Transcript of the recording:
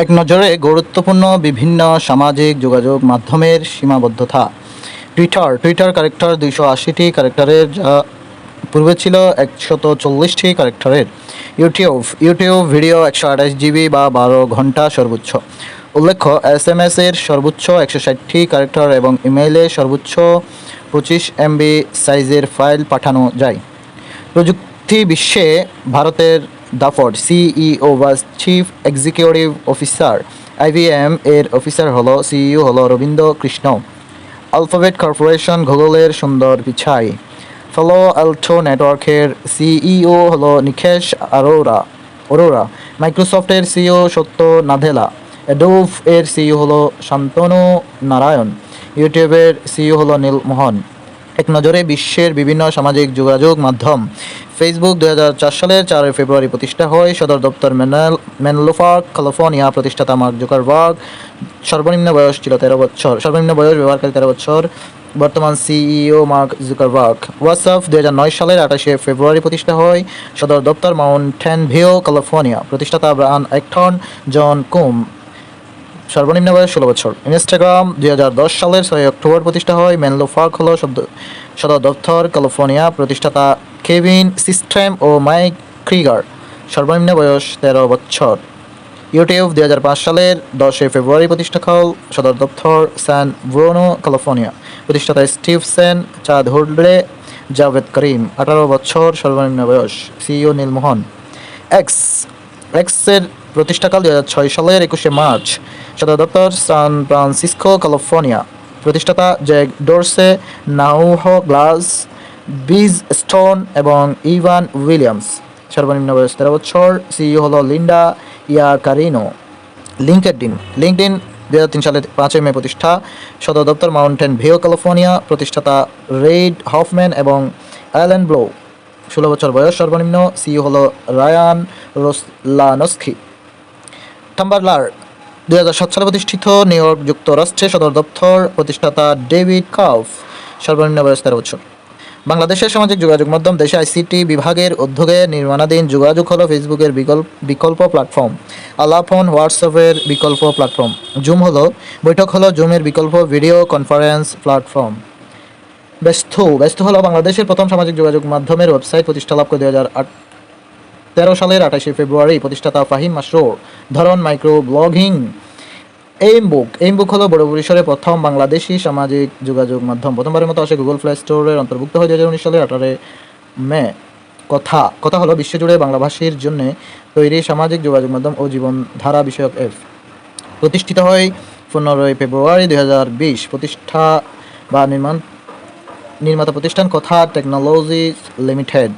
এক নজরে গুরুত্বপূর্ণ বিভিন্ন সামাজিক যোগাযোগ মাধ্যমের সীমাবদ্ধতা। টুইটার ক্যারেক্টার 280টি ক্যারেক্টারের, যা পূর্বে ছিল 140টি ক্যারেক্টারের। ইউটিউব ভিডিও 128 জিবি বা 12 ঘন্টা সর্বোচ্চ। উল্লেখ্য, SMS এর সর্বোচ্চ 160টি ক্যারেক্টার এবং ইমেইলে সর্বোচ্চ 25 MB সাইজের ফাইল পাঠানো যায়। প্রযুক্তি বিশ্বে ভারতের দাফড সিইও বা চিফ এক্সিকিউটিভ অফিসার, IBM এর অফিসার হলো সিইও হলো রবীন্দ্র কৃষ্ণ। আলফাবেট কর্পোরেশন গুগলের সুন্দর পিচাই। ফলো অ্যাল্টো নেটওয়ার্কের সিইও হলো নিকেশ অরোরা। মাইক্রোসফটের সিইও সত্য নাদেলা। অ্যাডোব এর সিইও হলো শান্তনু নারায়ণ। ইউটিউবের সিইও হলো নীলমোহন। এক নজরে বিশ্বের বিভিন্ন সামাজিক যোগাযোগ মাধ্যম। ফেসবুক 2004 সালের 4 ফেব্রুয়ারি প্রতিষ্ঠা হয়। সদর দপ্তর মেনলো পার্ক, ক্যালিফোর্নিয়া। প্রতিষ্ঠাতা মার্ক জুকারবার্গ। সর্বনিম্ন বয়স ছিল 13 বছর। সর্বনিম্ন বয়স ব্যবহারকারী 13 বছর। বর্তমান সিইও মার্ক জুকারবার্গ। হোয়াটসঅ্যাপ 2009 সালের 28 ফেব্রুয়ারি প্রতিষ্ঠা হয়। সদর দপ্তর মাউন্টেন ভিউ, ক্যালিফোর্নিয়া। প্রতিষ্ঠাতা ব্রায়ান অ্যাক্টন, জন কুম। সর্বনিম্ন বয়স 16 বছর। ইনস্টাগ্রাম 2010 সালের 6 অক্টোবর প্রতিষ্ঠা হয়। মেনলো পার্ক হলো সদর দপ্তর, ক্যালিফোর্নিয়া। প্রতিষ্ঠাতা কেভিন সিস্ট্রেম ও মাইক ক্রিগার। সর্বনিম্ন বয়স 13 বছর। ইউটিউব 2005 সালের 10 ফেব্রুয়ারি প্রতিষ্ঠা হয়। সদর দপ্তর স্যান ব্রুনো, ক্যালিফোর্নিয়া। প্রতিষ্ঠাতা স্টিভ সেন, চাঁদ হুডলে, জাভেদ করিম। 18 বছর সর্বনিম্ন বয়স। সিইও নীলমোহন। এক্সের প্রতিষ্ঠাকাল 2006 সালের 21 মার্চ। সদর দপ্তর সান ফ্রান্সিসকো, ক্যালিফোর্নিয়া। প্রতিষ্ঠাতা জ্যাক ডোরসে, নাউহ গ্লাস, বিজ স্টোন এবং ইভান উইলিয়ামস। সর্বনিম্ন বয়স 13 বছর। সিইও হলো লিন্ডা ইয়াকারিনো। লিঙ্কডইন 2003 সালের 5 মে প্রতিষ্ঠা। সদর দপ্তর মাউন্টেন ভিউ, ক্যালিফোর্নিয়া। প্রতিষ্ঠাতা রেইড হফম্যান এবং অ্যালেন ব্লো। 16 বছর বয়স সর্বনিম্ন। সিইও হলো রায়ান রোসলানস্কি। টাম্বলার 2007 সালে প্রতিষ্ঠিত, নিউ ইয়র্ক, যুক্তরাষ্ট্রে। সদর দপ্তর প্রতিষ্ঠাতা ডেভিড কাউফ। সর্বনিম্ন বয়স 13 বছর। বাংলাদেশের সামাজিক যোগাযোগ মাধ্যম। দেশে আইসিটি বিভাগের উদ্যোগে নির্মাণাধীন যোগাযোগ হলো ফেসবুকের বিকল্প প্ল্যাটফর্ম। আলাপ ফোন হোয়াটসঅ্যাপের বিকল্প প্ল্যাটফর্ম। জুম হলো বৈঠক হলো জুমের বিকল্প ভিডিও কনফারেন্স প্ল্যাটফর্ম। ব্যস্ত হলো বাংলাদেশের প্রথম সামাজিক যোগাযোগ মাধ্যমের ওয়েবসাইট। প্রতিষ্ঠা লাভ করে 2013 সালের 28 ফেব্রুয়ারি। প্রতিষ্ঠাতা ফাহিম মাসরুর। ধরন মাইক্রো ব্লগিং। এইমবুক হলো বড় পরিসরে প্রথম বাংলাদেশি সামাজিক যোগাযোগ মাধ্যম। প্রথমবারের মতো আসে গুগল প্লে স্টোরের অন্তর্ভুক্ত হয় 2019 সালের 18 মে। কথা হলো বিশ্বজুড়ে বাংলাভাষীর জন্য তৈরি সামাজিক যোগাযোগ মাধ্যম ও জীবনধারা বিষয়ক অ্যাপ। প্রতিষ্ঠিত হয় 15 ফেব্রুয়ারি 2020। প্রতিষ্ঠা বা নির্মাতা প্রতিষ্ঠান কথা টেকনোলজিস লিমিটেড।